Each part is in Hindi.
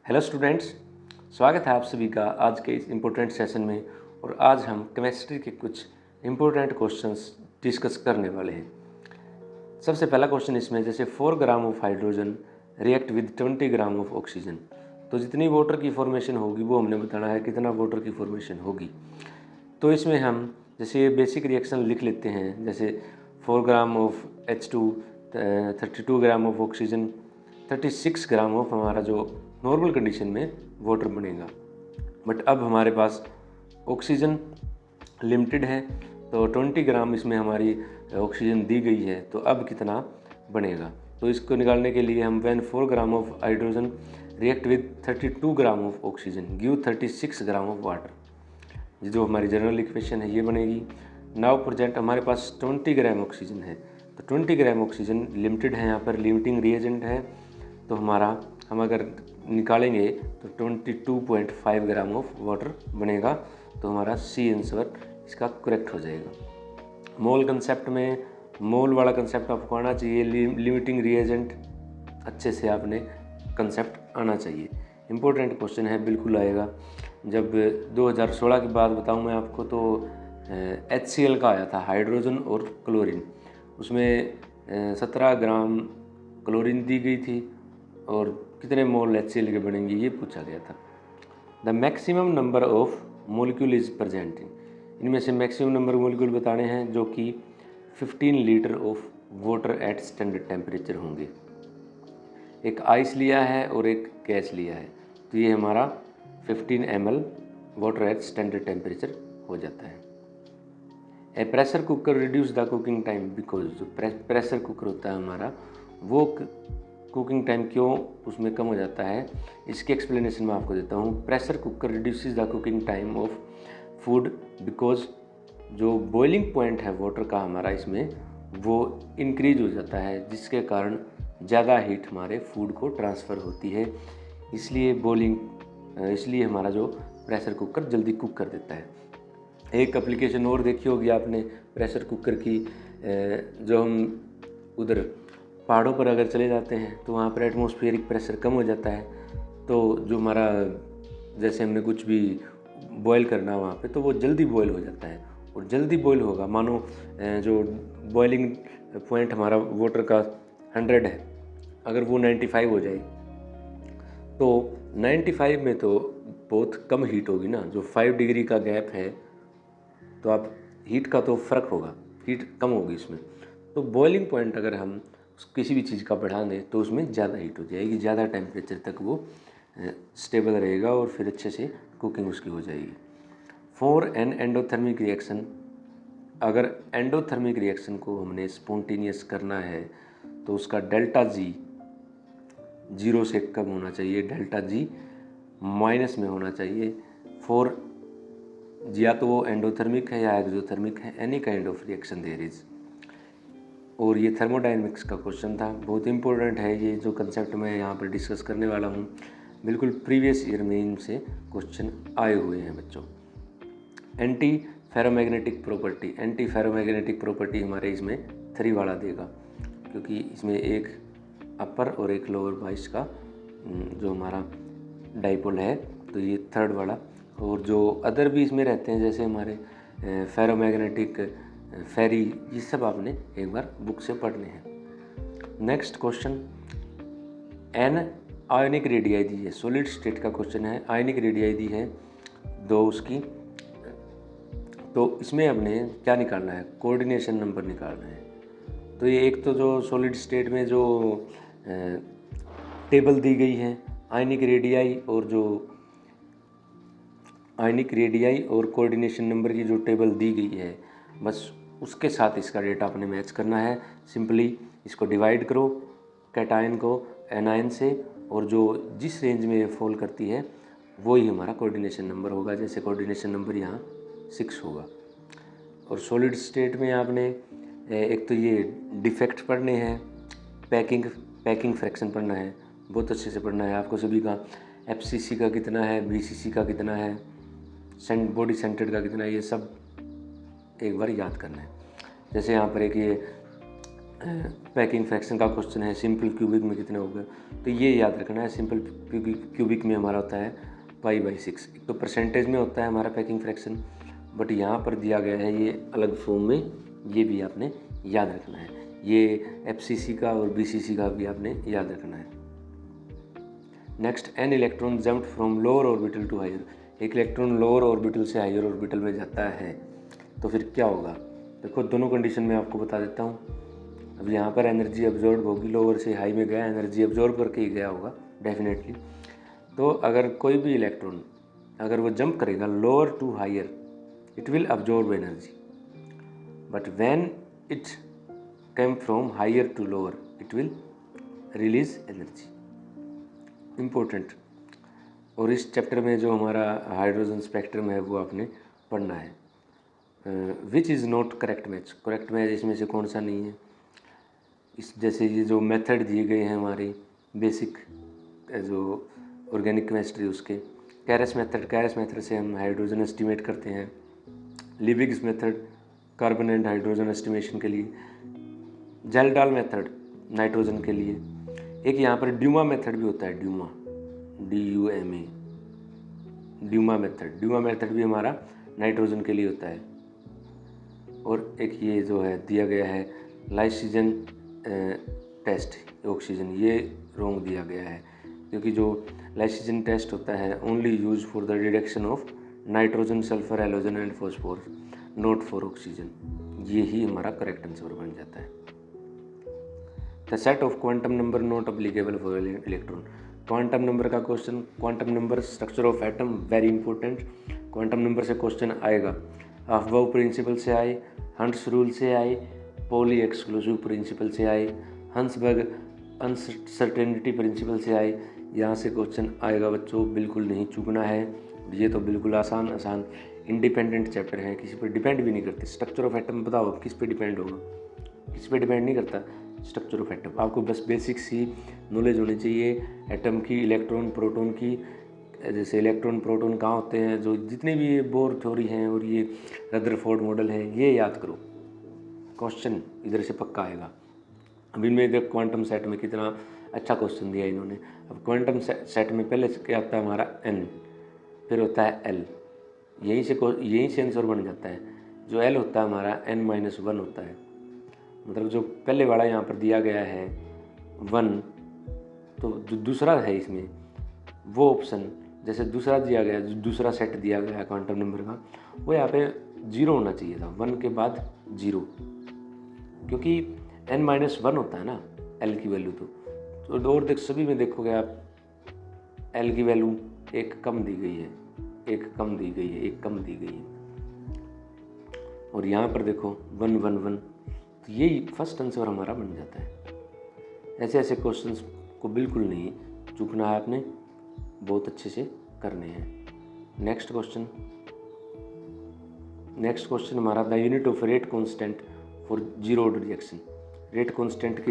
हेलो स्टूडेंट्स, स्वागत है आप सभी का आज के इस इम्पोर्टेंट सेशन में। और आज हम केमिस्ट्री के कुछ इम्पोर्टेंट क्वेश्चंस डिस्कस करने वाले हैं। सबसे पहला क्वेश्चन इसमें जैसे 4 gram of hydrogen react with 20 gram of oxygen, तो जितनी वाटर की फॉर्मेशन होगी वो हमने बताना है कितना वाटर की फॉर्मेशन होगी। तो इसमें हम जैसे बेसिक रिएक्शन लिख लेते हैं, जैसे 4 gram of H2, 32 gram of oxygen, 36 gram of हमारा जो नॉर्मल कंडीशन में वाटर बनेगा। बट अब हमारे पास ऑक्सीजन लिमिटेड है, तो 20 ग्राम इसमें हमारी ऑक्सीजन दी गई है, तो अब कितना बनेगा। तो इसको निकालने के लिए हम when 4 gram of hydrogen react with 32 gram of oxygen give 36 gram of water, ये जो हमारी जनरल इक्वेशन है ये बनेगी। नाउ प्रेजेंट हमारे पास 20 ग्राम ऑक्सीजन है, तो 20 ग्राम ऑक्सीजन लिमिटेड है, यहाँ पर लिमिटिंग रिएजेंट है, तो हम अगर निकालेंगे तो 22.5 ग्राम ऑफ वाटर बनेगा, तो हमारा सी आंसर इसका करेक्ट हो जाएगा। मोल कंसेप्ट में मोल वाला कंसेप्ट आपको आना चाहिए, लिमिटिंग रिएजेंट अच्छे से आपने कंसेप्ट आना चाहिए। इम्पोर्टेंट क्वेश्चन है, बिल्कुल आएगा। जब 2016 की बात बताऊं मैं आपको, तो HCl का आया था, हाइड्रोजन और क्लोरीन, उसमें 17 ग्राम क्लोरीन दी गई थी और कितने मोल HCl के बनेंगे ये पूछा गया था। The maximum number of molecule is present इनमें से मैक्सिमम नंबर मोलिक्यूल बताने हैं जो कि 15 litre of water at standard temperature होंगे। एक आइस लिया है और एक गैस लिया है, तो ये हमारा 15 ml water at standard temperature हो जाता है। A pressure cooker reduce the cooking time because जो प्रेशर कुकर होता है हमारा, वो कुकिंग टाइम क्यों उसमें कम हो जाता है, इसकी एक्सप्लेनेशन मैं आपको देता हूँ। Pressure cooker reduces the cooking time of food because जो बॉइलिंग पॉइंट है वाटर का हमारा इसमें वो इंक्रीज हो जाता है, जिसके कारण ज़्यादा हीट हमारे फूड को ट्रांसफ़र होती है, इसलिए हमारा जो प्रेशर कुकर जल्दी कुक कर देता है। एक एप्लीकेशन और देखी होगी आपने प्रेशर कुकर की, जो हम उधर पहाड़ों पर अगर चले जाते हैं तो वहाँ पर एटमॉस्फेरिक प्रेशर कम हो जाता है, तो जो हमारा जैसे हमने कुछ भी बॉयल करना वहाँ पे, तो वो जल्दी बॉयल हो जाता है। और जल्दी बॉयल होगा, मानो जो बॉइलिंग पॉइंट हमारा वाटर का 100 है, अगर वो 95 हो जाए, तो 95 में तो बहुत कम हीट होगी ना, जो 5 डिग्री का गैप है, तो आप हीट का तो फ़र्क होगा, हीट कम होगी इसमें। तो बॉइलिंग पॉइंट अगर हम किसी भी चीज़ का बढ़ा दें तो उसमें ज़्यादा हीट हो जाएगी, ज़्यादा टेम्परेचर तक वो स्टेबल रहेगा और फिर अच्छे से कुकिंग उसकी हो जाएगी। फॉर एन एंडोथर्मिक रिएक्शन, अगर एंडोथर्मिक रिएक्शन को हमने स्पॉन्टेनियस करना है तो उसका डेल्टा जी 0 से कम होना चाहिए, डेल्टा जी माइनस में होना चाहिए। फॉर या तो वो एंडोथर्मिक है या एक्सोथर्मिक है, any kind of reaction there is. और ये थर्मोडायनेमिक्स का क्वेश्चन था, बहुत इंपॉर्टेंट है ये जो कंसेप्ट मैं यहाँ पर डिस्कस करने वाला हूँ, बिल्कुल प्रीवियस ईयर में इनसे क्वेश्चन आए हुए हैं बच्चों। एंटी फेरोमैग्नेटिक प्रॉपर्टी हमारे इसमें 3 वाला देगा, क्योंकि इसमें एक अपर और एक लोअर बाइस का जो हमारा डाइपोल है, तो ये 3rd वाला। और जो अदर भी इसमें रहते हैं जैसे हमारे फेरोमैग्नेटिक, फेरी, ये सब आपने एक बार बुक से पढ़ने हैं। Next question, an ionic radii दी है, सॉलिड स्टेट का क्वेश्चन है, आयनिक रेडियाई दी है 2 उसकी, तो इसमें हमने क्या निकालना है, कोऑर्डिनेशन नंबर निकालना है। तो ये एक तो जो सॉलिड स्टेट में जो टेबल दी गई है आयनिक रेडियाई और कोऑर्डिनेशन नंबर की जो टेबल दी गई है, बस उसके साथ इसका डेटा आपने मैच करना है। सिंपली इसको डिवाइड करो कैटायन को एनायन से, और जो जिस रेंज में ये फॉल करती है वही हमारा कोऑर्डिनेशन नंबर होगा, जैसे कोऑर्डिनेशन नंबर यहाँ 6 होगा। और सॉलिड स्टेट में आपने एक तो ये डिफेक्ट पढ़ने हैं, पैकिंग फ्रैक्शन पढ़ना है, बहुत अच्छे से पढ़ना है आपको सभी का। FCC का कितना है, BCC का कितना है, बॉडी सेंटर्ड का कितना है, ये सब एक बार याद करना है। जैसे यहाँ पर एक ये पैकिंग फ्रैक्शन का क्वेश्चन है, सिंपल क्यूबिक में कितने होगा, तो ये याद रखना है। सिंपल क्यूबिक में हमारा होता है π/6। एक तो परसेंटेज में होता है हमारा पैकिंग फ्रैक्शन, बट यहाँ पर दिया गया है ये अलग फॉर्म में, ये भी आपने याद रखना है। ये FCC का और BCC का भी आपने याद रखना है। Next, an electron jumped from lower orbital to higher. एक इलेक्ट्रॉन लोअर ऑर्बिटल से हायर ऑर्बिटल में जाता है तो फिर क्या होगा। देखो दोनों कंडीशन में आपको बता देता हूँ। अब यहाँ पर एनर्जी अब्जॉर्ब होगी, लोअर से हाई में गया, एनर्जी अब्जॉर्ब करके ही गया होगा डेफिनेटली। तो अगर कोई भी इलेक्ट्रॉन अगर वो जंप करेगा lower to higher, it will absorb energy, but when it come from higher to lower it will release energy. Important. और इस चैप्टर में जो हमारा हाइड्रोजन स्पेक्ट्रम है वो आपने पढ़ना है। Which is not correct match. Correct match इसमें से कौन सा नहीं है। इस जैसे ये जो मेथड दिए गए हैं हमारे बेसिक जो ऑर्गेनिक केमिस्ट्री, उसके कैरस मेथड से हम हाइड्रोजन एस्टिमेट करते हैं। Liebig's method carbon and hydrogen estimation के लिए। जेल्डाल मेथड नाइट्रोजन के लिए। एक यहाँ पर ड्यूमा मेथड भी होता है, ड्यूमा DUMA, ड्यूमा मेथड भी हमारा नाइट्रोजन के लिए होता है। और एक ये जो है दिया गया है लाइसिजन टेस्ट ऑक्सीजन, ये रॉन्ग दिया गया है, क्योंकि जो लाइसिजन टेस्ट होता है only use for the detection of nitrogen, sulphur, halogen and phosphorus, not for oxygen. ये ही हमारा करेक्ट आंसर बन जाता है। The set of quantum number not applicable for electron. Quantum number का question, quantum number structure of atom very important. Quantum number से क्वेश्चन आएगा, अफबाउ प्रिंसिपल से आए, हंट्स रूल से आए, पॉली एक्सक्लूसिव प्रिंसिपल से आए, हंसबर्ग अनसर्टेनिटी प्रिंसिपल से आए, यहाँ से क्वेश्चन आएगा बच्चों, बिल्कुल नहीं चूकना है। ये तो बिल्कुल आसान इंडिपेंडेंट चैप्टर है, किसी पर डिपेंड भी नहीं करते। स्ट्रक्चर ऑफ एटम बताओ किस पे डिपेंड होगा, किसी पे डिपेंड नहीं करता स्ट्रक्चर ऑफ एटम। आपको बस बेसिक सी नॉलेज होनी चाहिए एटम की, इलेक्ट्रॉन प्रोटॉन की, जैसे इलेक्ट्रॉन प्रोटॉन कहाँ होते हैं, जो जितने भी ये बोर थ्योरी हैं और ये रदरफोर्ड मॉडल है, ये याद करो, क्वेश्चन इधर से पक्का आएगा। अभी में देख क्वांटम सेट में कितना अच्छा क्वेश्चन दिया इन्होंने। अब क्वांटम सेट में पहले क्या आता है हमारा n, फिर होता है l, यहीं से आंसर बन जाता है। जो l होता है हमारा n-1 होता है, मतलब जो पहले वाला यहाँ पर दिया गया है 1, तो जो दूसरा है इसमें वो ऑप्शन, जैसे दूसरा दिया गया, जो दूसरा सेट दिया गया है क्वांटम नंबर का, वो यहाँ पे 0 होना चाहिए था, 1 के बाद 0, क्योंकि n-1 होता है ना l की वैल्यू। तो और देख सभी में देखोगे आप l की वैल्यू एक कम दी गई है, एक कम दी गई है। और यहाँ पर देखो 1-1-1, तो यही फर्स्ट आंसर हमारा बन जाता है। ऐसे क्वेश्चंस को बिल्कुल नहीं चूकना है आपने, बहुत अच्छे से करने हैं। नेक्स्ट क्वेश्चन हमारा, the unit of rate constant for zero order reaction. Rate constant की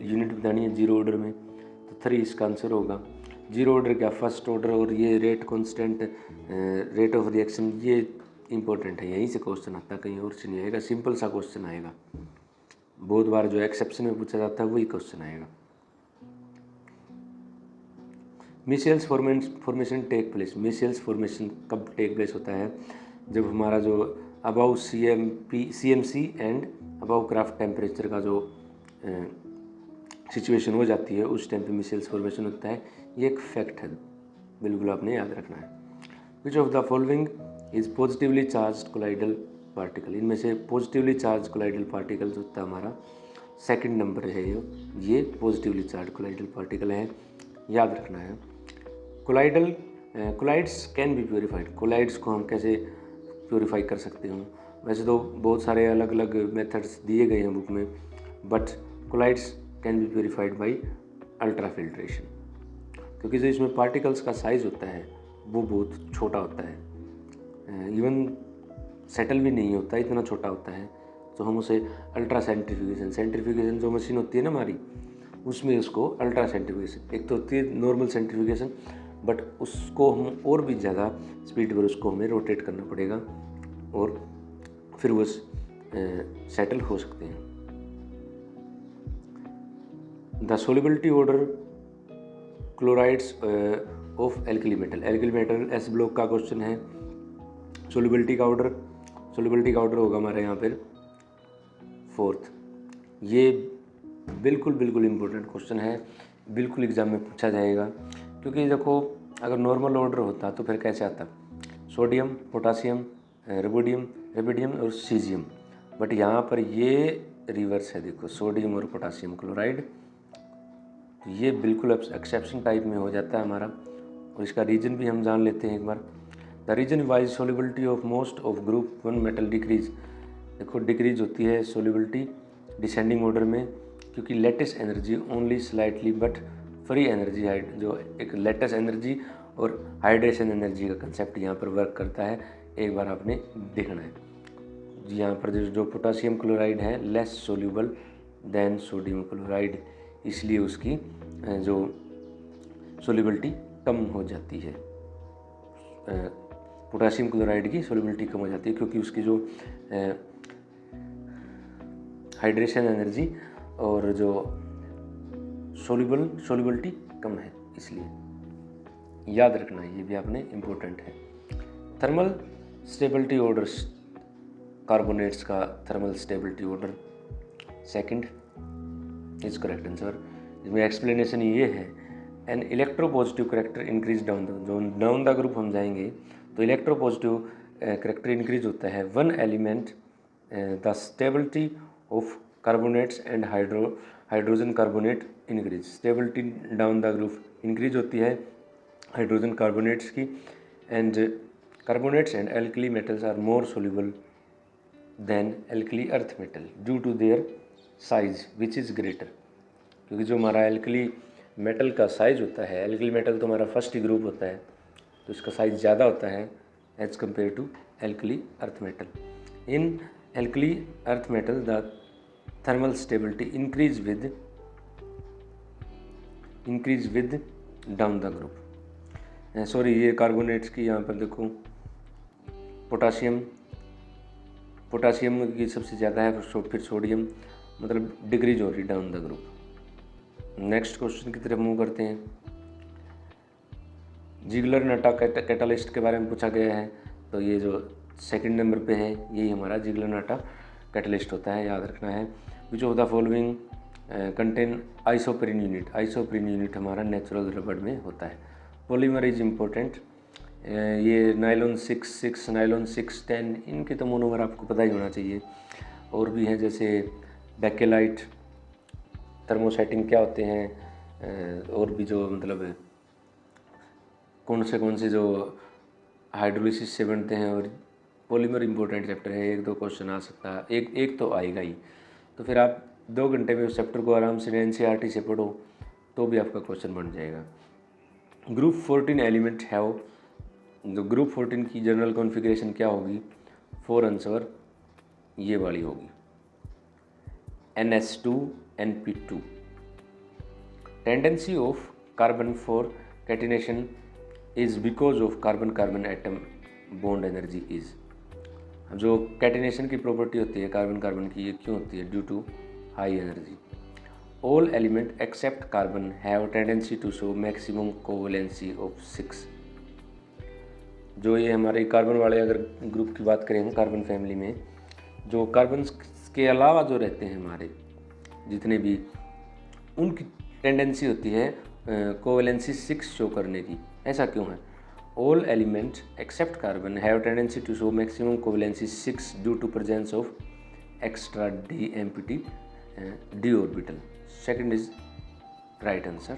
यूनिट बतानी है जीरो ऑर्डर में, तो 3 इसका आंसर होगा। जीरो ऑर्डर क्या, फर्स्ट ऑर्डर, और ये rate constant rate of reaction, ये इंपॉर्टेंट है, यहीं से क्वेश्चन आता है, कहीं और से नहीं आएगा। सिंपल सा क्वेश्चन आएगा, बहुत बार जो एक्सेप्शन में पूछा जाता है वही क्वेश्चन आएगा। Micelles formation take place. Micelles formation कब टेक प्लेस होता है, जब हमारा जो above CMC and above kraft temperature का जो सिचुएशन हो जाती है, उस टाइम पे मिशेल्स फॉर्मेशन होता है। ये एक फैक्ट है, बिल्कुल आपने याद रखना है। विच of the following is positively charged colloidal particle. इनमें से पॉजिटिवली चार्ज कोलाइडल पार्टिकल जो होता है हमारा सेकंड नंबर है, ये पॉजिटिवली चार्ज कोलाइडल पार्टिकल है, याद रखना है। Colloids can be purified. Colloids को हम कैसे प्योरीफाई कर सकते हैं, वैसे तो बहुत सारे अलग अलग मेथड्स दिए गए हैं बुक में, but colloids can be purified by ultrafiltration, क्योंकि जो इसमें पार्टिकल्स का साइज़ होता है वो बहुत छोटा होता है, इवन सेटल भी नहीं होता, इतना छोटा होता है। तो हम उसे अल्ट्रा सेंट्रीफ्यूगेशन जो मशीन होती है ना हमारी, उसमें उसको अल्ट्रा सेंट्रीफ्यूगेशन, एक तो होती है नॉर्मल सेंट्रीफ्यूगेशन, बट उसको हम और भी ज़्यादा स्पीड पर उसको हमें रोटेट करना पड़ेगा और फिर वो सेटल हो सकते हैं। The solubility order chlorides of alkali metal. Alkali metal S block का क्वेश्चन है। सोलिबिलिटी का ऑर्डर होगा हमारे यहाँ पर 4th। ये बिल्कुल इम्पोर्टेंट क्वेश्चन है, बिल्कुल एग्जाम में पूछा जाएगा। क्योंकि देखो अगर नॉर्मल ऑर्डर होता तो फिर कैसे आता, सोडियम, पोटासियम, रुबिडियम और सीजियम। बट यहाँ पर ये रिवर्स है, देखो सोडियम और पोटासियम क्लोराइड। तो ये बिल्कुल एक्सेप्शन टाइप में हो जाता है हमारा। और इसका रीजन भी हम जान लेते हैं एक बार। The reason wise solubility of most of group 1 metal decrease. देखो डिक्रीज होती है सोलिबिलिटी डिसेंडिंग ऑर्डर में, क्योंकि lattice energy only slightly but free energy जो एक लेटेस्ट एनर्जी और हाइड्रेशन एनर्जी का कंसेप्ट यहाँ पर वर्क करता है, एक बार आपने देखना है। यहाँ पर जो पोटासियम क्लोराइड है less soluble than sodium chloride, इसलिए उसकी जो सोल्यूबिलिटी कम हो जाती है। पोटासियम क्लोराइड की सोल्यूबिलिटी कम हो जाती है क्योंकि उसकी जो हाइड्रेशन एनर्जी और जो सोल्यूबिलिटी कम है, इसलिए याद रखना ये भी आपने इम्पोर्टेंट है। थर्मल स्टेबिलिटी ऑर्डर्स, कार्बोनेट्स का thermal stability order 2nd is correct answer. इसमें एक्सप्लेनेशन ये है, an electropositive character increase down the group हम जाएंगे तो इलेक्ट्रोपॉजिटिव करेक्टर इंक्रीज होता है 1 element the stability of carbonates and hydrogen carbonate increase. Stability down the group increase होती है हाइड्रोजन कार्बोनेट्स की, and carbonates and alkali metals are more soluble than alkali earth metal due to their size which is greater. क्योंकि जो हमारा एल्कली मेटल का साइज होता है, एल्कली मेटल तो हमारा फर्स्ट ही ग्रुप होता है, तो इसका साइज ज़्यादा होता है as compare to alkali earth metal. In alkali earth metal the thermal stability increase with down the group. Sorry, ये कार्बोनेट्स की यहाँ पर देखो पोटासियम की सबसे ज़्यादा है, फिर सोडियम, मतलब डिक्रीज हो रही down the group. Next question की तरफ मूव करते हैं। जिगलर-नाटा कैटालिस्ट के बारे में पूछा गया है, तो ये जो 2nd नंबर पे है यही हमारा जिगलर-नाटा कैटालिस्ट होता है, याद रखना है। विच of the following contain isoprene unit. Isoprene unit हमारा नेचुरल रबड़ में होता है। पॉलीमर इज इम्पोर्टेंट, ये नाइलॉन 6, नाइलॉन 610, इनके तो मोनोमर आपको पता ही होना चाहिए। और भी हैं जैसे बेकेलाइट, थर्मोसेटिंग क्या होते हैं, और भी जो मतलब कौन से जो हाइड्रोलिसिस से बनते हैं। और पॉलीमर इम्पोर्टेंट चैप्टर है, 1-2 क्वेश्चन आ सकता है, एक तो आएगा ही। तो फिर आप 2 घंटे में उस चैप्टर को आराम से NCERT से पढ़ो तो भी आपका क्वेश्चन बन जाएगा। ग्रुप 14 एलिमेंट हैव, जो ग्रुप 14 की जनरल कॉन्फ़िगरेशन क्या होगी, 4 आंसर ये वाली होगी, NS2 NP2। Tendency of carbon for catenation is because of carbon carbon atom bond energy is. जो कैटिनेशन की प्रॉपर्टी होती है कार्बन कार्बन की, ये क्यों होती है, due to high energy. All element except carbon have tendency to show maximum covalency of 6। जो ये हमारे कार्बन वाले अगर ग्रुप की बात करें, कार्बन फैमिली में जो कार्बन के अलावा जो रहते हैं हमारे जितने भी, उनकी टेंडेंसी होती है कोवैलेंसी 6 शो करने की। ऐसा क्यों है? All element except carbon have tendency to show maximum covalency 6 due to presence of extra D empty D orbital. 2nd is right answer,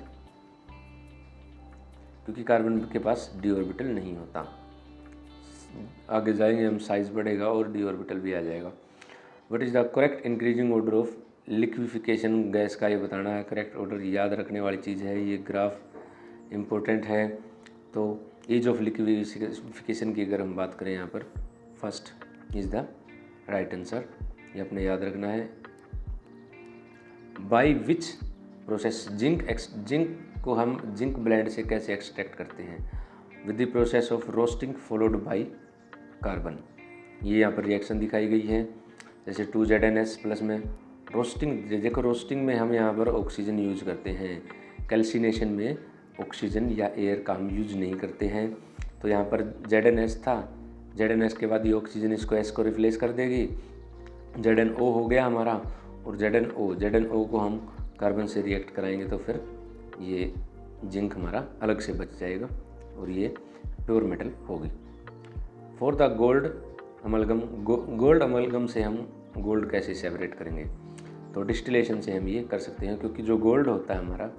क्योंकि कार्बन के पास डी ऑर्बिटल नहीं होता। आगे जाएंगे हम, साइज बढ़ेगा और डी ऑर्बिटल भी आ जाएगा। What is the correct increasing order of liquefaction gas का, ये बताना है। करेक्ट ऑर्डर याद रखने वाली चीज़ है, ये ग्राफ इम्पोर्टेंट है। तो एज ऑफ लिक्विफिकेशन की अगर हम बात करें यहाँ पर, 1st is the right answer, ये अपने याद रखना है। बाय विच प्रोसेस जिंक को हम जिंक ब्लेंड से कैसे एक्सट्रैक्ट करते हैं? With the process of roasting followed by carbon. ये यहाँ पर रिएक्शन दिखाई गई है, जैसे 2ZnS प्लस में रोस्टिंग, देखो रोस्टिंग में हम यहाँ पर ऑक्सीजन यूज करते हैं, कैल्सिनेशन में ऑक्सीजन या एयर का हम यूज नहीं करते हैं। तो यहाँ पर ZnS था, ZnS के बाद ये ऑक्सीजन इसको S को रिप्लेस कर देगी, ZnO हो गया हमारा, और ZnO को हम कार्बन से रिएक्ट कराएंगे तो फिर ये जिंक हमारा अलग से बच जाएगा और ये प्योर मेटल होगी। For the gold amalgam, gold amalgam से हम गोल्ड कैसे सेपरेट करेंगे, तो डिस्टिलेशन से हम ये कर सकते हैं, क्योंकि जो गोल्ड होता है हमारा,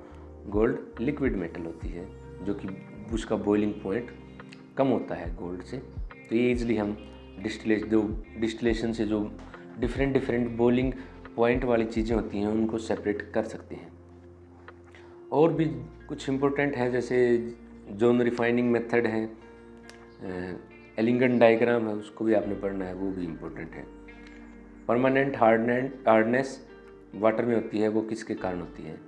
गोल्ड लिक्विड मेटल होती है जो कि उसका बॉइलिंग पॉइंट कम होता है गोल्ड से, तो ये ईजिली हम डिस्टिलेशन से जो डिफरेंट बॉइलिंग पॉइंट वाली चीज़ें होती हैं उनको सेपरेट कर सकते हैं। और भी कुछ इम्पोर्टेंट है, जैसे जोन रिफाइनिंग मेथड है, एलिंगन डायग्राम है, उसको भी आपने पढ़ना है, वो भी इम्पोर्टेंट है। परमानेंट हार्डनेस वाटर में होती है, वो किसके कारण होती है,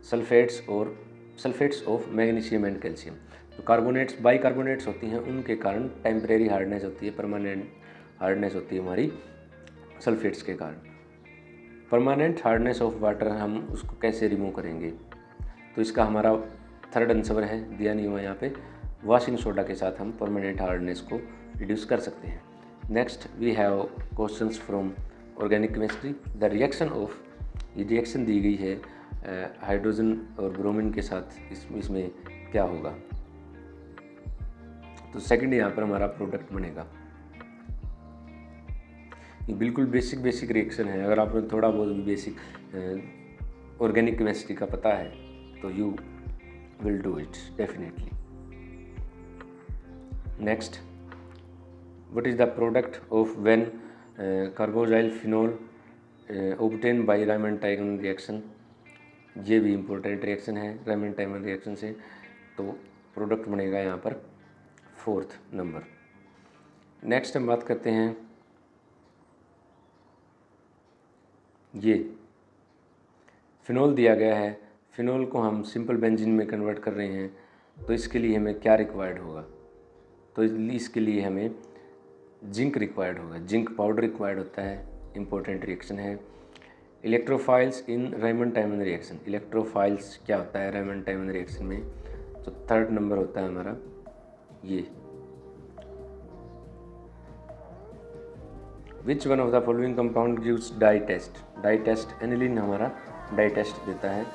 sulphates of magnesium and calcium. तो कार्बोनेट्स, बाइकार्बोनेट्स होती हैं, उनके कारण टेम्परेरी हार्डनेस होती है, परमानेंट हार्डनेस होती है हमारी सल्फेट्स के कारण। परमानेंट हार्डनेस ऑफ वाटर हम उसको कैसे रिमूव करेंगे, तो इसका हमारा थर्ड आंसर है, दिया नहीं हुआ यहाँ पे, वॉशिंग सोडा के साथ हम परमानेंट हार्डनेस को रिड्यूस कर सकते हैं। Next we have questions from organic chemistry. The reaction of, ये रिएक्शन दी गई है हाइड्रोजन और ब्रोमीन के साथ, इसमें क्या होगा, तो सेकंड यहाँ पर हमारा प्रोडक्ट बनेगा। ये बिल्कुल बेसिक रिएक्शन है, अगर आपने थोड़ा बहुत भी बेसिक ऑर्गेनिक केमिस्ट्री का पता है तो you will do it definitely. Next, what is the product of when carboxyl phenol obtain bye Raymond-Taigun reaction, ये भी इम्पोर्टेंट रिएक्शन है रायमंड-टाइगन रिएक्शन से, तो प्रोडक्ट बनेगा यहाँ पर 4th नंबर। नेक्स्ट हम बात करते हैं, ये फिनोल दिया गया है, फिनोल को हम सिंपल बेंजीन में कन्वर्ट कर रहे हैं, तो इसके लिए हमें क्या रिक्वायर्ड होगा, तो इसके लिए हमें जिंक रिक्वायर्ड होगा, जिंक पाउडर रिक्वायर्ड होता है, इम्पोर्टेंट रिएक्शन है। इलेक्ट्रोफाइल्स इन रायमंड-टाइगन रिएक्शन, इलेक्ट्रोफाइल्स क्या होता है रायमंड-टाइगन रिएक्शन में, तो 3rd नंबर होता है हमारा ये। Which one of the following compound gives dye test, dye test aniline हमारा डाई टेस्ट देता है।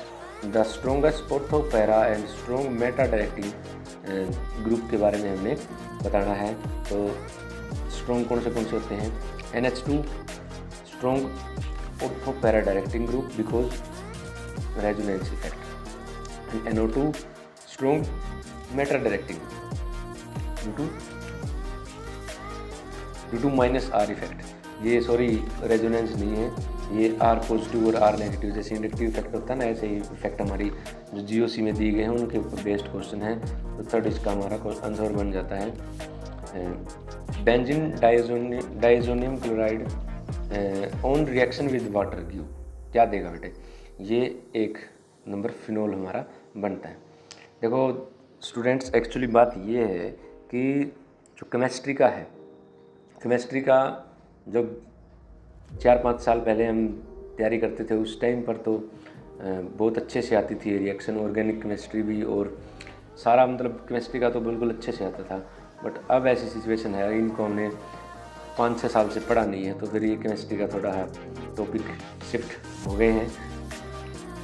The strongest ortho para and strong meta directing group के बारे में हमने बताना है, तो स्ट्रोंग कौन से होते हैं, NH2 strong ortho para directing group because resonance effect, and NO2 strong meta directing due to -R effect, ये सॉरी रेजोनेंस नहीं है, ये R पॉजिटिव और R नेगेटिव, जैसे इंडक्टिव इफेक्ट होता है ना, ऐसे ही इफेक्ट हमारी जो GOC में दी गए हैं उनके ऊपर बेस्ड क्वेश्चन है, तो 3rd इसका हमारा आंसर बन जाता है। Benzene diazonium chloride on reaction with water give, क्या देगा बेटे, ये 1 नंबर फिनोल हमारा बनता है। देखो स्टूडेंट्स, एक्चुअली बात ये है कि जो केमिस्ट्री का है, केमिस्ट्री का जब 4-5 साल पहले हम तैयारी करते थे उस टाइम पर तो बहुत अच्छे से आती थी रिएक्शन, ऑर्गेनिक केमिस्ट्री भी, और सारा मतलब केमिस्ट्री का तो बिल्कुल अच्छे से आता था। बट अब ऐसी सिचुएशन है, इनको हमने 5-6 साल से पढ़ा नहीं है, तो फिर ये केमिस्ट्री का थोड़ा टॉपिक शिफ्ट हो गए हैं,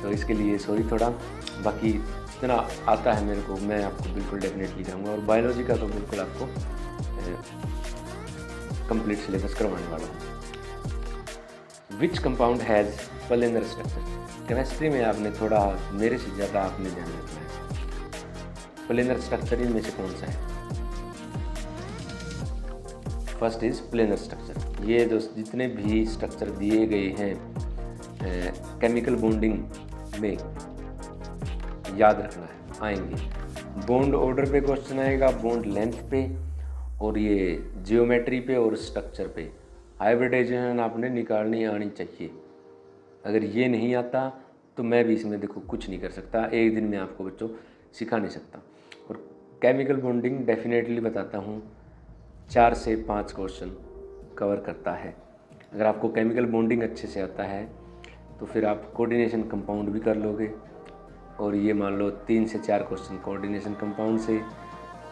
तो इसके लिए सॉरी थोड़ा, बाकी इतना आता है मेरे को, मैं आपको बिल्कुल डेफिनेटली कहूँगा, और बायोलॉजी का तो बिल्कुल आपको कंप्लीट सिलेबस करवाने वाला हूँ। Which compound has planar structure, chemistry में आपने थोड़ा मेरे से ज़्यादा आपने ध्यान रखना है। प्लेनर स्ट्रक्चर इनमें से कौन सा है, फर्स्ट इज प्लेनर स्ट्रक्चर, ये जो जितने भी स्ट्रक्चर दिए गए हैं केमिकल बॉन्डिंग में याद रखना है, आएंगे बॉन्ड ऑर्डर पे क्वेश्चन आएगा, बॉन्ड लेंथ पे, और ये जियोमेट्री पे और स्ट्रक्चर पे। हाइब्रिडाइजेशन आपने निकालनी आनी चाहिए, अगर ये नहीं आता तो मैं भी इसमें देखो कुछ नहीं कर सकता, एक दिन में आपको बच्चों सिखा नहीं सकता। और केमिकल बॉन्डिंग डेफिनेटली बताता हूँ 4 से 5 क्वेश्चन कवर करता है, अगर आपको केमिकल बॉन्डिंग अच्छे से आता है तो फिर आप कोऑर्डिनेशन कंपाउंड भी कर लोगे। और ये मान लो 3 से 4 क्वेश्चन कोऑर्डिनेशन कंपाउंड से,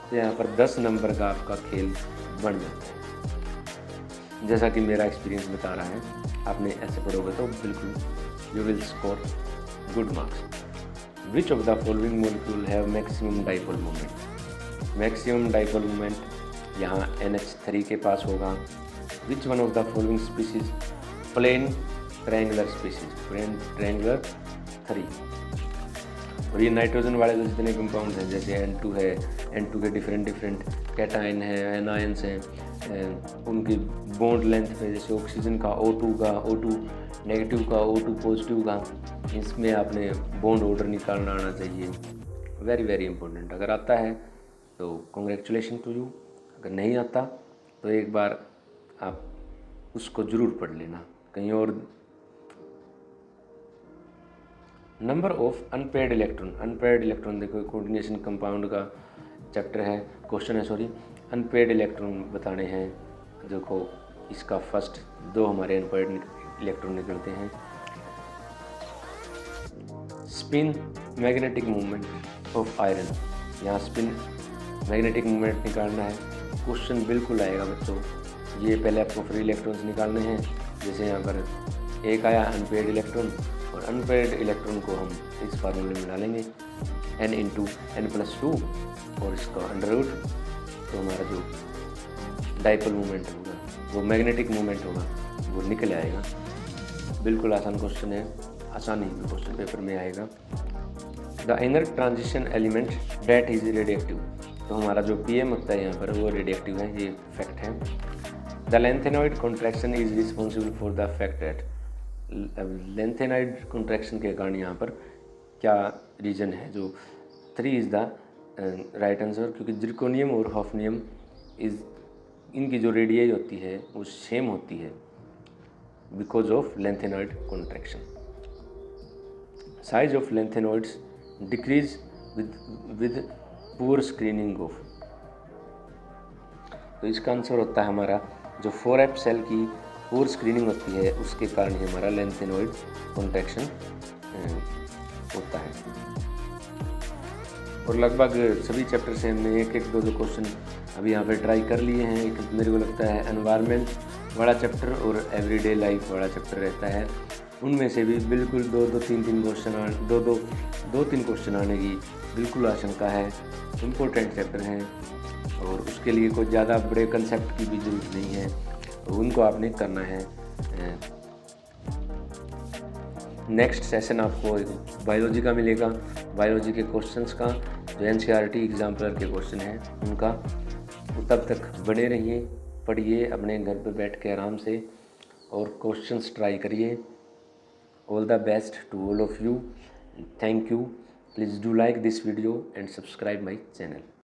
तो यहाँ पर 10 नंबर का आपका खेल बन जाता है। जैसा कि मेरा एक्सपीरियंस बता रहा है, आपने ऐसे पढ़ोगे तो बिल्कुल you will score good marks. Which of the following molecule have maximum dipole moment? Maximum dipole moment यहाँ NH3 के पास होगा। Which one of the following species plane triangular species? Plane triangular 3। और ये नाइट्रोजन वाले जो जितने कंपाउंड हैं, जैसे N2 है, N2 के डिफरेंट कैटाइन है, एनायंस हैं, उनकी बॉन्ड लेंथ पे, जैसे ऑक्सीजन का O2 का O2 नेगेटिव का O2 पॉजिटिव का, इसमें आपने बॉन्ड ऑर्डर निकालना आना चाहिए। Very very important. अगर आता है तो कॉन्ग्रेचुलेशन टू यू, अगर नहीं आता तो एक बार आप उसको ज़रूर पढ़ लेना कहीं और। Number of unpaired electron. Unpaired electron देखो कोऑर्डिनेशन कंपाउंड का चैप्टर है, क्वेश्चन है सॉरी। अनपेयर्ड इलेक्ट्रॉन बताने हैं। देखो इसका फर्स्ट 2 हमारे अनपेयर्ड इलेक्ट्रॉन निकलते हैं। Spin magnetic movement of iron, यहाँ स्पिन मैग्नेटिक मूवमेंट निकालना है। क्वेश्चन बिल्कुल आएगा बच्चों। ये पहले आपको फ्री इलेक्ट्रॉन्स निकालने हैं। जैसे यहाँ पर एक आया अनपेयर्ड इलेक्ट्रॉन, और अनपेयर्ड इलेक्ट्रॉन को हम इस फार्मूले में डालेंगे n × n+2 और इसका अंडर रूट, तो हमारा जो डाइपोल मूवमेंट होगा, वो मैग्नेटिक मूवमेंट होगा, वो निकल आएगा। बिल्कुल आसान क्वेश्चन है, आसान ही क्वेश्चन पेपर में आएगा। The inner transition element that is radioactive, तो हमारा जो PM होता है यहाँ पर वो रेडिएक्टिव है, ये फैक्ट है। The lanthanoid contraction is responsible for the fact that, lanthanide contraction के कारण यहाँ पर क्या रीजन है? जो 3 इज़ द राइट आंसर, क्योंकि जिरकोनियम और हॉफनियम इनकी जो रेडियाई होती है वो सेम होती है because of lanthanoid contraction. Size of lanthanoids decrease with poor screening of, तो इसका आंसर होता है हमारा जो 4F सेल की पुअर स्क्रीनिंग होती है, उसके कारण ही हमारा लेंथेनॉइड कॉन्ट्रैक्शन होता है। और लगभग सभी चैप्टर से हमने 1-2 क्वेश्चन अभी यहाँ पे ट्राई कर लिए हैं। एक मेरे को लगता है एनवायरनमेंट वाला चैप्टर और एवरीडे लाइफ वाला चैप्टर रहता है, उनमें से भी बिल्कुल 2-3 क्वेश्चन आने की बिल्कुल आशंका है। इम्पोर्टेंट चैप्टर हैं और उसके लिए कोई ज़्यादा बड़े कंसेप्ट की भी ज़रूरत नहीं है, तो उनको आपने करना है। नेक्स्ट सेशन आपको बायोलॉजी का मिलेगा, बायोलॉजी के क्वेश्चंस का, जो NCERT एग्जाम्पलर के क्वेश्चन हैं उनका। तो तब तक बने रहिए, पढ़िए अपने घर पर बैठ के आराम से और क्वेश्चंस ट्राई करिए। All the best to all of you, thank you. Please do like this video and subscribe my channel.